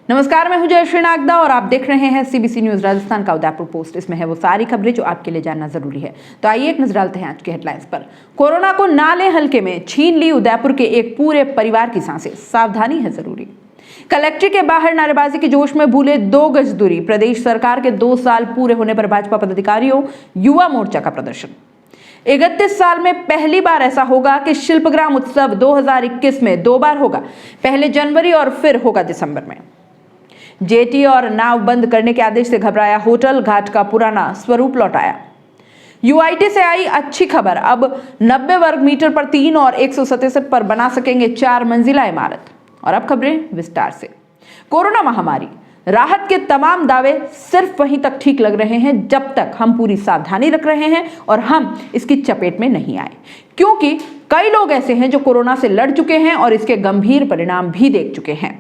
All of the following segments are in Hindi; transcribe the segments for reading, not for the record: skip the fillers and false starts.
नमस्कार, मैं हूं जयश्री नागदा और आप देख रहे हैं सीबीसी न्यूज राजस्थान का उदयपुर पोस्ट। इसमें है वो सारी खबरें जो आपके लिए जानना जरूरी है। तो आइए एक नजर डालते हैं आज की हेडलाइंस पर। कोरोना को ना ले हल्के में, छीन ली उदयपुर के एक पूरे परिवार की सांसें, सावधानी है जरूरी। कलेक्ट्रेट के बाहर नारेबाजी के जोश में भूले 2 गज दूरी। प्रदेश सरकार के 2 साल पूरे होने पर भाजपा पदाधिकारियों युवा मोर्चा का प्रदर्शन। 31 साल में पहली बार ऐसा होगा कि शिल्पग्राम उत्सव 2021 में 2 बार होगा, पहले जनवरी और फिर होगा दिसंबर में। जेटी और नाव बंद करने के आदेश से घबराया होटल, घाट का पुराना स्वरूप लौटाया। यूआईटी से आई अच्छी खबर, अब 90 वर्ग मीटर पर 3 और 167 पर बना सकेंगे 4 मंजिला इमारत। और अब खबरें विस्तार से। कोरोना महामारी, राहत के तमाम दावे सिर्फ वहीं तक ठीक लग रहे हैं जब तक हम पूरी सावधानी रख रहे हैं और हम इसकी चपेट में नहीं आए, क्योंकि कई लोग ऐसे हैं जो कोरोना से लड़ चुके हैं और इसके गंभीर परिणाम भी देख चुके हैं।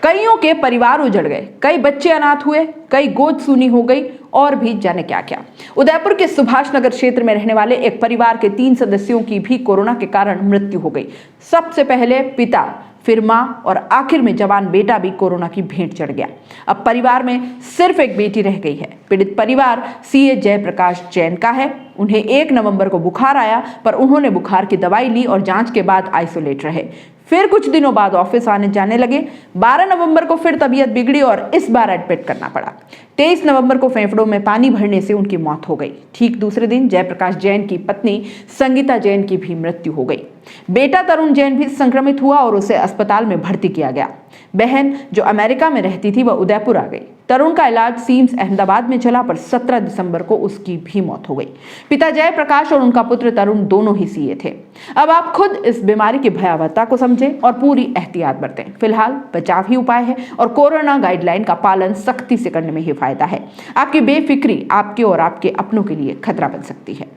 कईयों के परिवार उजड़ गए, कई बच्चे अनाथ हुए, कई गोद सूनी हो गई और भी जाने क्या क्या। उदयपुर के सुभाष नगर क्षेत्र में रहने वाले एक परिवार के 3 सदस्यों की भी कोरोना के कारण मृत्यु हो गई। सबसे पहले पिता, फिर मां और आखिर में जवान बेटा भी कोरोना की भेंट चढ़ गया। अब परिवार में सिर्फ एक बेटी रह गई है। पीड़ित परिवार सीए जयप्रकाश जैन का है। उन्हें 1 नवंबर को बुखार आया, पर उन्होंने बुखार की दवाई ली और जांच के बाद आइसोलेट रहे। फिर कुछ दिनों बाद ऑफिस आने जाने लगे। 12 नवंबर को फिर तबीयत बिगड़ी और इस बार एडमिट करना पड़ा। 23 नवंबर को फेफड़ों में पानी भरने से उनकी मौत हो गई। ठीक दूसरे दिन जयप्रकाश जैन की पत्नी संगीता जैन की भी मृत्यु हो गई। बेटा तरुण जैन भी संक्रमित हुआ और उसे अस्पताल में भर्ती किया गया। बहन जो अमेरिका में रहती थी वह उदयपुर आ गई। तरुण का इलाज सीम्स अहमदाबाद में चला, पर 17 दिसंबर को उसकी भी मौत हो गई। पिता जयप्रकाश और उनका पुत्र तरुण दोनों ही सीए थे। अब आप खुद इस बीमारी की भयावहता को समझें और पूरी एहतियात बरतें। फिलहाल बचाव ही उपाय है और कोरोना गाइडलाइन का पालन सख्ती से करने में ही फायदा है। आपकी बेफिक्री आपके और आपके अपनों के लिए खतरा बन सकती है।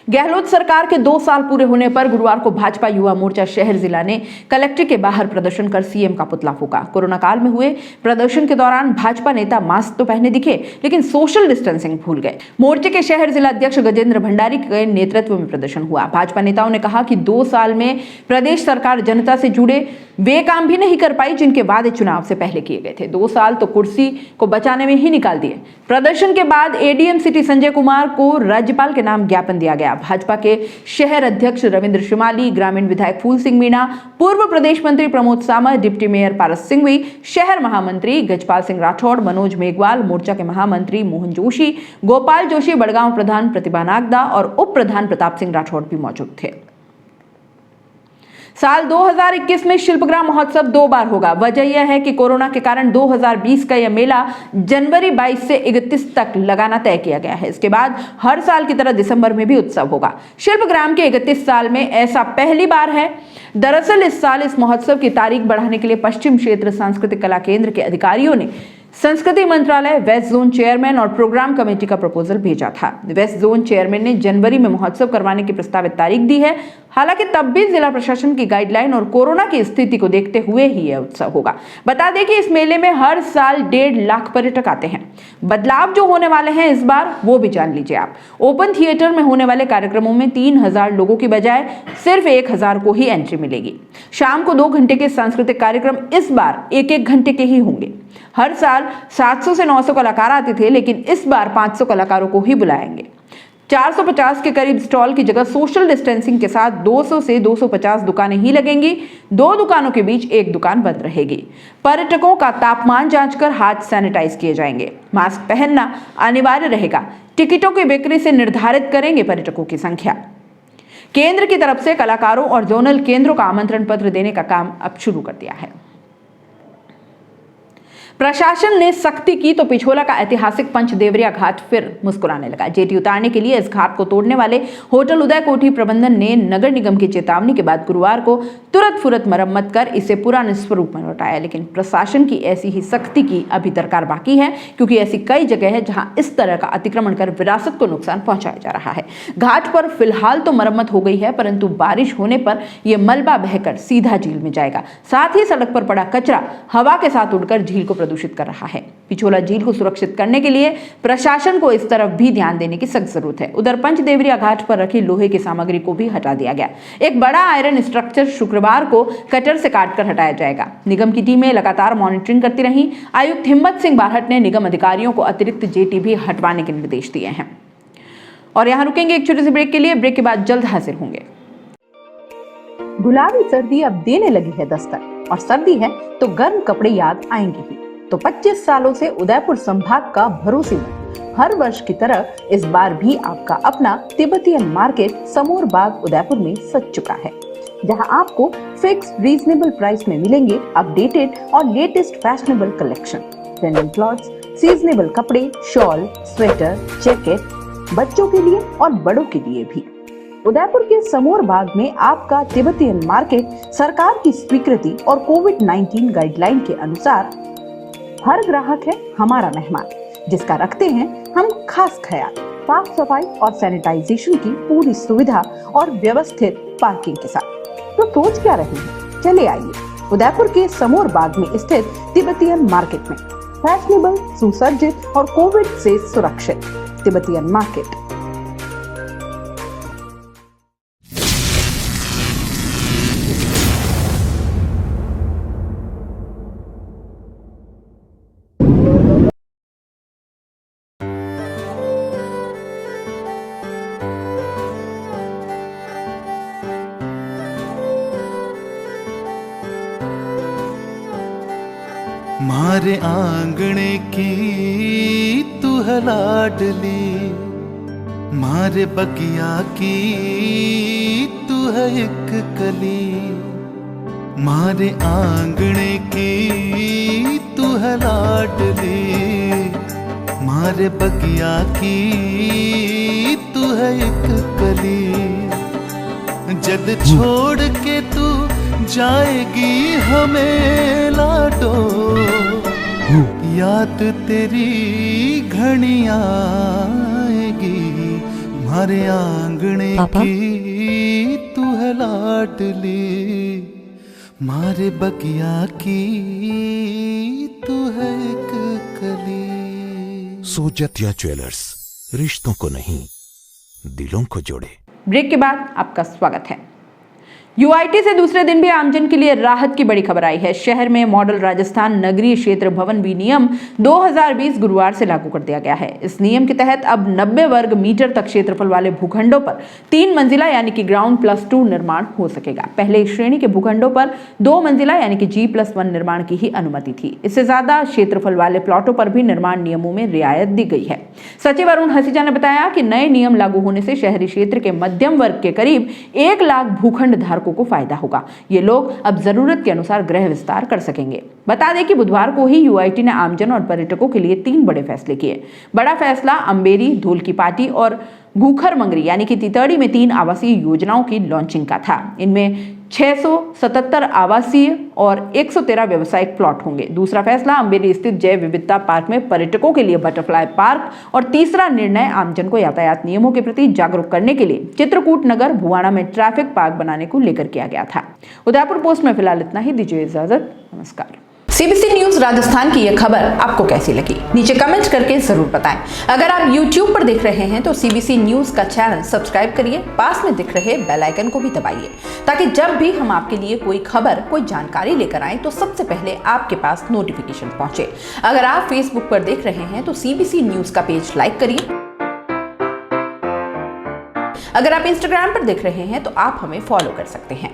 गहलोत सरकार के 2 साल पूरे होने पर गुरुवार को भाजपा युवा मोर्चा शहर जिला ने कलेक्ट्रेट के बाहर प्रदर्शन कर सीएम का पुतला फूंका। कोरोना काल में हुए प्रदर्शन के दौरान भाजपा नेता मास्क तो पहने दिखे, लेकिन सोशल डिस्टेंसिंग भूल गए। मोर्चे के शहर जिला अध्यक्ष गजेंद्र भंडारी के नेतृत्व में प्रदर्शन हुआ। भाजपा नेताओं ने कहा कि 2 साल में प्रदेश सरकार जनता से जुड़े वे काम भी नहीं कर पाई जिनके वादे चुनाव से पहले किए गए थे। 2 साल तो कुर्सी को बचाने में ही निकाल दिए। प्रदर्शन के बाद एडीएम सिटी संजय कुमार को राज्यपाल के नाम ज्ञापन दिया गया। भाजपा के शहर अध्यक्ष रविंद्र शिमाली, ग्रामीण विधायक फूल सिंह मीणा, पूर्व प्रदेश मंत्री प्रमोद सामंत, डिप्टी मेयर पारस सिंघवी, शहर महामंत्री गजपाल सिंह राठौड़, मनोज मेघवाल, मोर्चा के महामंत्री मोहन जोशी, गोपाल जोशी, बड़गांव प्रधान प्रतिभा नागदा और उप प्रधान प्रताप सिंह राठौड़ भी मौजूद थे। साल 2021 में शिल्पग्राम महोत्सव 2 बार होगा। वजह यह है कि कोरोना के कारण 2020 का यह मेला जनवरी 22 से 31 तक लगाना तय किया गया है। इसके बाद हर साल की तरह दिसंबर में भी उत्सव होगा। शिल्पग्राम के 31 साल में ऐसा पहली बार है। दरअसल इस साल इस महोत्सव की तारीख बढ़ाने के लिए पश्चिम क्षेत्र सांस्कृतिक कला केंद्र के अधिकारियों ने संस्कृति मंत्रालय, वेस्ट जोन चेयरमैन और प्रोग्राम कमेटी का प्रपोजल भेजा था। वेस्ट जोन चेयरमैन ने जनवरी में महोत्सव करवाने की प्रस्तावित तारीख दी है। हालांकि तब भी जिला प्रशासन की गाइडलाइन और कोरोना की स्थिति को देखते हुए ही यह उत्सव होगा। बता दें कि इस मेले में हर साल 1.5 लाख पर्यटक आते हैं। बदलाव जो होने वाले हैं इस बार वो भी जान लीजिए आप। ओपन थिएटर में होने वाले कार्यक्रमों में 3000 लोगों की बजाय सिर्फ 1000 को ही एंट्री मिलेगी। शाम को 2 घंटे के सांस्कृतिक कार्यक्रम इस बार 1-1 घंटे के ही होंगे। हर साल 700 से 900 कलाकार आते थे, लेकिन इस बार 500 कलाकारों को ही बुलाएंगे। 450 के करीब स्टॉल की जगह सोशल डिस्टेंसिंग के साथ 200 से 250 दुकानें ही लगेंगी। 2 दुकानों के बीच 1 दुकान बंद रहेगी। पर्यटकों का तापमान जांचकर हाथ सैनिटाइज किए जाएंगे। मास्क पहनना अनिवार्य रहेगा। टिकटों की बिक्री से निर्धारित करेंगे पर्यटकों की संख्या। केंद्र की तरफ से कलाकारों और जोनल केंद्रों का आमंत्रण पत्र देने का काम अब शुरू कर दिया है। प्रशासन ने सख्ती की तो पिछोला का ऐतिहासिक पंचदेवरिया घाट फिर मुस्कुराने लगा। जेटी उतारने के लिए इस घाट को तोड़ने वाले होटल उदय कोठी प्रबंधन ने नगर निगम की चेतावनी के बाद गुरुवार को तुरंत फुरत मरम्मत कर इसे पुराने स्वरूप में लौटाया। लेकिन प्रशासन की ऐसी ही सख्ती की अभी दरकार बाकी है, क्योंकि ऐसी कई जगह है जहां इस तरह का अतिक्रमण कर विरासत को नुकसान पहुंचाया जा रहा है। घाट पर फिलहाल तो मरम्मत हो गई है, परंतु बारिश होने पर यह मलबा बहकर सीधा झील में जाएगा। साथ ही सड़क पर पड़ा कचरा हवा के साथ उड़कर झील को प्रदूषित कर रहा है। पिछोला झील को सुरक्षित करने के लिए प्रशासन को इस तरफ भी ध्यान देने की सख्त जरूरत है। उधर पंचदेवरिया घाट पर रखी लोहे की सामग्री को भी हटा दिया गया। एक बड़ा आयरन स्ट्रक्चर शुक्रवार को कटर से काटकर हटाया जाएगा। निगम की टीमें लगातार मॉनिटरिंग करती रही। आयुक्त हिम्मत सिंह बारहट ने निगम अधिकारियों को अतिरिक्त जेटी भी हटवाने के निर्देश दिए हैं। और यहां रुकेंगे एक छोटे से ब्रेक के लिए। ब्रेक के बाद जल्द हाजिर होंगे। गुलाबी सर्दी अब देने लगी है दस्तक, और सर्दी है तो गर्म कपड़े याद आएंगे ही। तो 25 सालों से उदयपुर संभाग का भरोसेमंद हर वर्ष की तरह इस बार भी आपका अपना तिब्बतियन मार्केट समोर बाग उदयपुर में सज चुका है, जहां आपको फिक्स रीजनेबल प्राइस में मिलेंगे अपडेटेड और latest fashionable collection, trending clothes, seasonable कपड़े, शॉल, स्वेटर, जैकेट, बच्चों के लिए और बड़ों के लिए भी। उदयपुर के समोर बाग में आपका तिब्बतियन मार्केट सरकार की स्वीकृति और कोविड-19 गाइडलाइन के अनुसार हर ग्राहक है हमारा मेहमान, जिसका रखते हैं हम खास ख्याल। साफ सफाई और सैनिटाइजेशन की पूरी सुविधा और व्यवस्थित पार्किंग के साथ। तो सोच क्या रहे हैं, चले आइए उदयपुर के समोर बाग में स्थित तिब्बतियन मार्केट में। फैशनेबल, सुसज्जित और कोविड से सुरक्षित तिब्बतियन मार्केट। मारे आंगणे की तू है लाडली, मारे बगिया की तू है एक कली। मारे आंगणे की तू है लाडली, मारे बगिया की तू है एक कली। जद छोड़ के तू जाएगी हमें लाडो, याद तेरी घनी आएगी। मारे आंगणे की तू है लाडली, मारे बगिया की तू है एक कली। सोजतिया ज्वेलर्स, रिश्तों को नहीं दिलों को जोड़े। ब्रेक के बाद आपका स्वागत है। यूआईटी से दूसरे दिन भी आमजन के लिए राहत की बड़ी खबर आई है। शहर में मॉडल राजस्थान नगरीय क्षेत्र भवन विनियम 2020 गुरुवार से लागू कर दिया गया है। इस नियम के तहत अब 90 वर्ग मीटर तक क्षेत्रफल वाले भूखंडों पर 3 मंजिला यानी कि ग्राउंड +2 निर्माण हो सकेगा। पहले श्रेणी के भूखंडों पर 2 मंजिला यानी कि G+1 निर्माण की ही अनुमति थी। इससे ज्यादा क्षेत्रफल वाले प्लॉटों पर भी निर्माण नियमों में रियायत दी गई है। सचिव अरुण हसीजा ने बताया कि नए नियम लागू होने से शहरी क्षेत्र के मध्यम वर्ग के करीब 1 लाख भूखंड धारकों को फायदा होगा। ये लोग अब जरूरत के अनुसार गृह विस्तार कर सकेंगे। बता दें कि बुधवार को ही यूआईटी ने आमजन और पर्यटकों के लिए 3 बड़े फैसले किए। बड़ा फैसला अंबेरी, धूल की पाटी और घूखर मंगरी यानी कि तितड़ी में 3 आवासीय योजनाओं की लॉन्चिंग का था। इनमें 677 आवासीय और 113 व्यावसायिक प्लॉट होंगे। दूसरा फैसला अंबेरी स्थित जैव विविधता पार्क में पर्यटकों के लिए बटरफ्लाई पार्क और तीसरा निर्णय आमजन को यातायात नियमों के प्रति जागरूक करने के लिए चित्रकूट नगर भुवाणा में ट्रैफिक पार्क बनाने को लेकर किया गया था। उदयपुर पोस्ट में फिलहाल इतना ही। दीजिए इजाजत, नमस्कार। सीबीसी न्यूज राजस्थान की यह खबर आपको कैसी लगी, नीचे कमेंट करके जरूर बताएं। अगर आप YouTube पर देख रहे हैं तो सीबीसी न्यूज का चैनल सब्सक्राइब करिए, पास में दिख रहे बेल आइकन को भी दबाइए, ताकि जब भी हम आपके लिए कोई खबर, कोई जानकारी लेकर आए तो सबसे पहले आपके पास नोटिफिकेशन पहुंचे। अगर आप Facebook पर देख रहे हैं तो सीबीसी न्यूज का पेज लाइक करिए। अगर आप Instagram पर देख रहे हैं तो आप हमें फॉलो कर सकते हैं।